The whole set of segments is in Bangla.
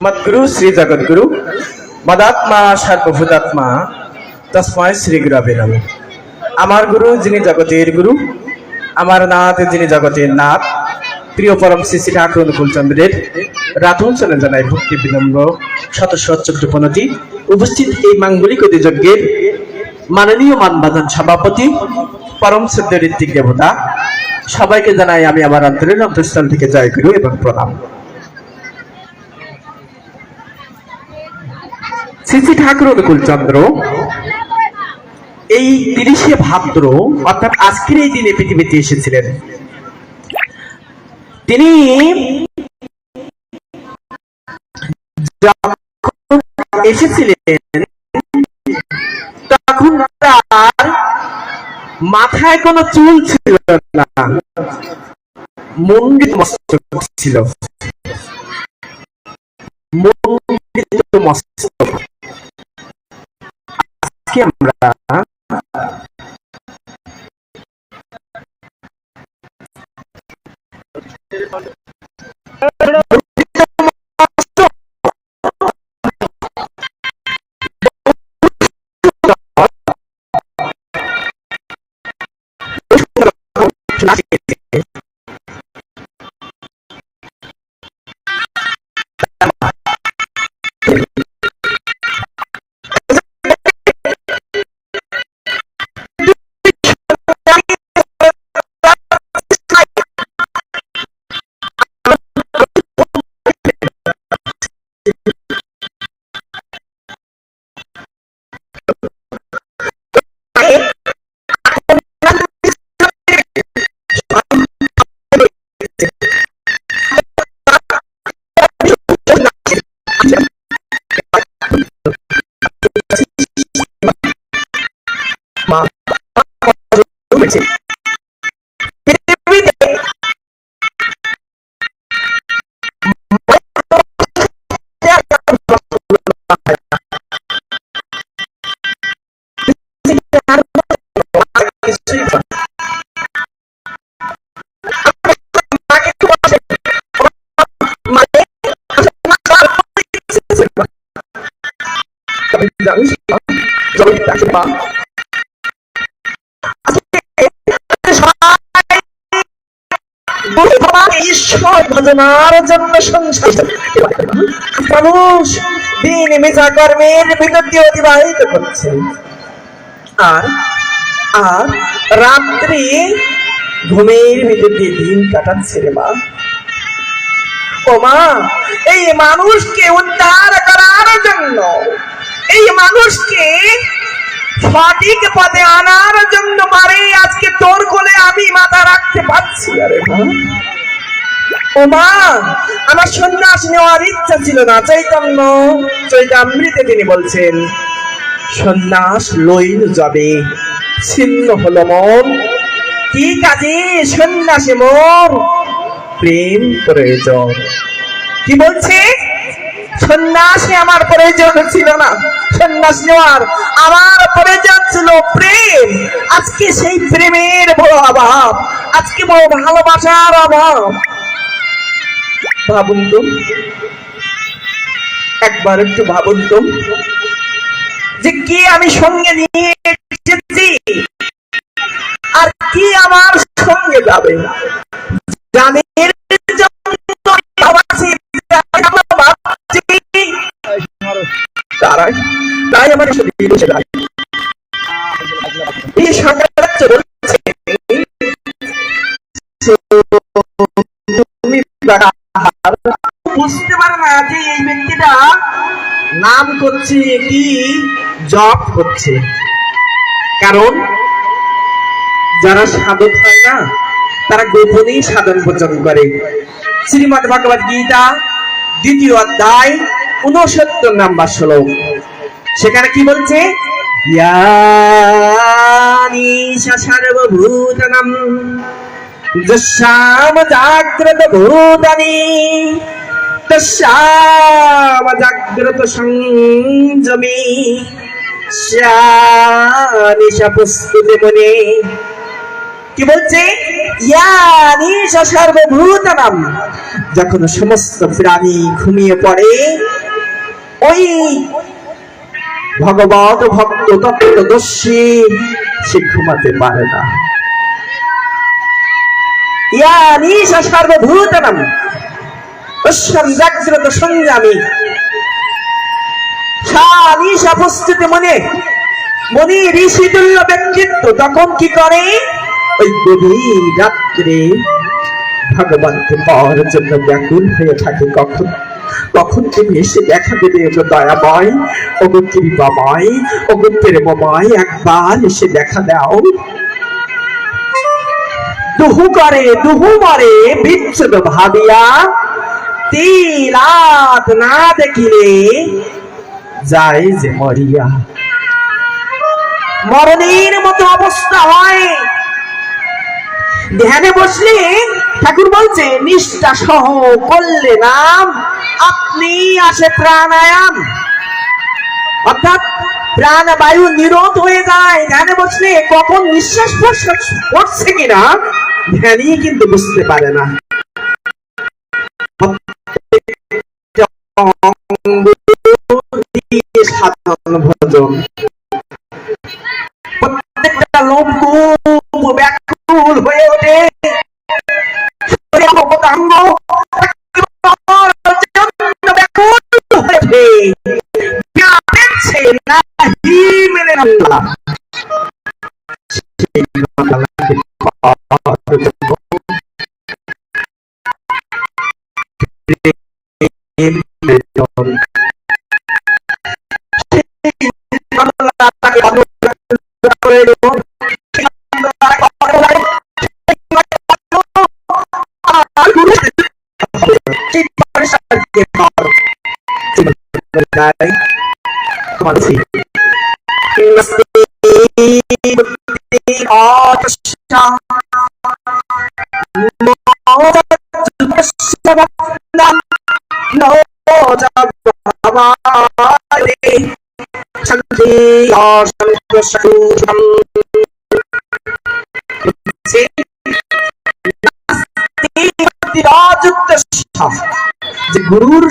मद्गुरु श्री जगद्गुरु मदात्मा सर्वभूतात्मा तस्मै श्री गुरवे नमः। আমার গুরু যিনি জগতের গুরু, আমার নাথ যিনি জগতের নাথ, প্রিয় পরম শ্রী শ্রী ঠাকুর অনুকূল চন্দ্রের রাতুঞ্চনে জানাই ভক্তি বিনম্র শত শত চক্রপনতি। উপস্থিত এই মাঙ্গলিক যজ্ঞের মাননীয় মানবাদন সভাপতি পরম শ্রদ্ধ ঋত্বিক দেবতা সবাইকে জানাই আমি আমার অন্তরের অন্তঃস্থল থেকে জয় গুরু এবং প্রণাম। শ্রী শ্রী ঠাকুর অনুকূল চন্দ্র এই 30শে ভাদ্র অর্থাৎ আজকের এই দিনে পৃথিবীতে এসেছিলেন। তিনি এসেছিলেন তখন তার মাথায় কোনো চুল ছিল না, মণ্ডিত মস্তক ছিল, মণ্ডিত মস্তক। আজকে আমরা ঈশ্বর ভজনার জন্য মানুষ দিন মিছা কর্মের ভিতর দিয়ে অতিবাহিত করছে, আর আর রাত্রি ঘুমের ভিতর দিয়ে দিন কাটাচ্ছে রে মা। ও মা, এই মানুষকে উদ্ধার করার জন্য, এই মানুষকে সঠিক পথে আনার জন্য মারে আজকে তোর কোলে আমি মাথা রাখতে পারছি। আরে মা, ও মা, আমার সন্ন্যাস নেওয়ার ইচ্ছা ছিল না। চৈতন্য চৈতামৃতে তিনি বলছেন, সন্ন্যাস লইল যাবে ছিন্ন হলো মন, কি কাজে সন্ন্যাসে মোর প্রেম প্রয়োজন। কি বলছে? সন্ন্যাসে আমার প্রয়োজন ছিল না, সন্ন্যাস নেওয়ার আমার প্রয়োজন ছিল প্রেম। আজকে সেই প্রেমের বড় অভাব, আজকে বড় ভালোবাসার অভাব। ভাবুন তো, একবার একটু ভাবুন তো, যে কি আমি সঙ্গে নিয়ে এসেছি আর কি আমার সঙ্গে যাবে। জানের তাই আমার বুঝতে পারে না যে এই ব্যক্তিটা নাম করছে কি জপ করছে। কারণ যারা সাধক হয় না, তারা গোপনেই সাধন ভোজন করে। শ্রীমদ ভগবদ গীতা 2য় অধ্যায় 69 নম্বর শ্লোক, সেখানে কি বলছে? ইয়ানি সর্বভূতানাং যস্যাম জাগ্রত ভূতানি তস্যাম জাগ্রত সংযমে স্যানিশা প্রস্তুতে মনে। কি বলছে? ইয়ানি সর্বভূতানাম, যখন সমস্ত প্রাণী ঘুমিয়ে পড়ে ওই ভগবত ভক্ত তত্ত্বদর্শী সে ঘুমাতে পারে না। ইয়ানি সর্বভূতানাম অশ্বম জাগ্রত সংযমী, সানিশ উপস্থিত মনে মনি ঋষিতুল্য ব্যক্তিত্ব তখন কি করে? ওই গভীর রাত্রে ভগবানকে পাওয়ার জন্য ব্যাকুল হয়ে থাকে। কখন কখন তুমি এসে দেখা দেবে ওগো দয়াময়, ওগো কৃপাময়, ওগো প্রেমময়, একবার এসে দেখা দাও। দুহু করে দুহু মরে বিচ্ছুদ ভাবিয়া, তিন রাত না দেখিলে যায় যে মরিয়া। মরণের মতো অবস্থা হয়। ধ্যানে বসলে ঠাকুর বলছে নিষ্ঠা সহ করলে নাম আপনি আসে প্রাণায়াম, অর্থাৎ প্রাণবায়ু নিরোধ হয়ে যায়। ধ্যানে বসলে কখন নিঃশ্বাস প্রশ্বাস পড়ছে কিনা ধ্যানই কিন্তু বুঝতে পারে না। সাধন ভজন প্রত্যেকটা লোমকূপ ব্যাকুল হয়ে ওঠে, যে গুরুর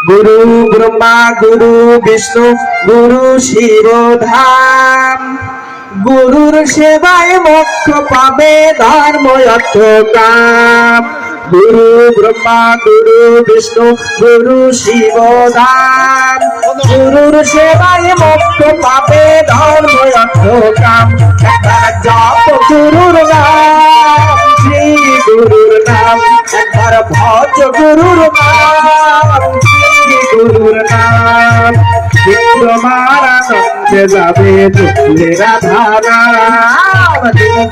গুরু ব্রহ্মা গুরু বিষ্ণু গুরু শিব ধাম, গুরুর সেবায় মোক্ষ পাবে ধর্ম অর্থ কাম। গুরু ব্রহ্মা গুরু বিষ্ণু গুরু শিব ধাম, গুরুর সেবায় মোক্ষ পাবে ধর্ম অর্থ কাম। একবার জপ গুরুর নাম, শ্রী গুরুর নাম, একবার ভজ গুরুর নাম, শ্রী গুরুর নাম। তোমার আনন্দে যাবে ঢুকলে রাধা নাম,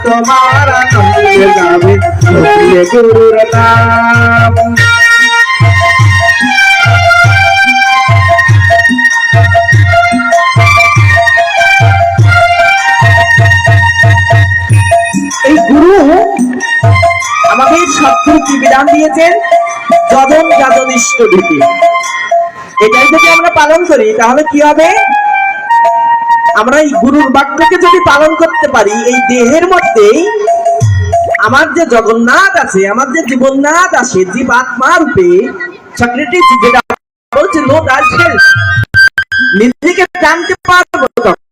তোমার আনন্দে যাবে ঢুকলে গুরুর নাম। সদ্গুরু কি বিধান দিয়েছেন? যজন যাজন ইষ্ট দিতে। এটাই যদি আমরা পালন করি তাহলে কি হবে? আমরা এই গুরুর বাক্যকে যদি পালন করতে পারি, এই দেহের মধ্যেই আমার যে জগন্নাথ আছে, আমার যে জীবননাথ আছে, জীবাত্মা রূপে সক্রেটিস যেটা বলছে, নো ডাল নিজেকে জানতে পার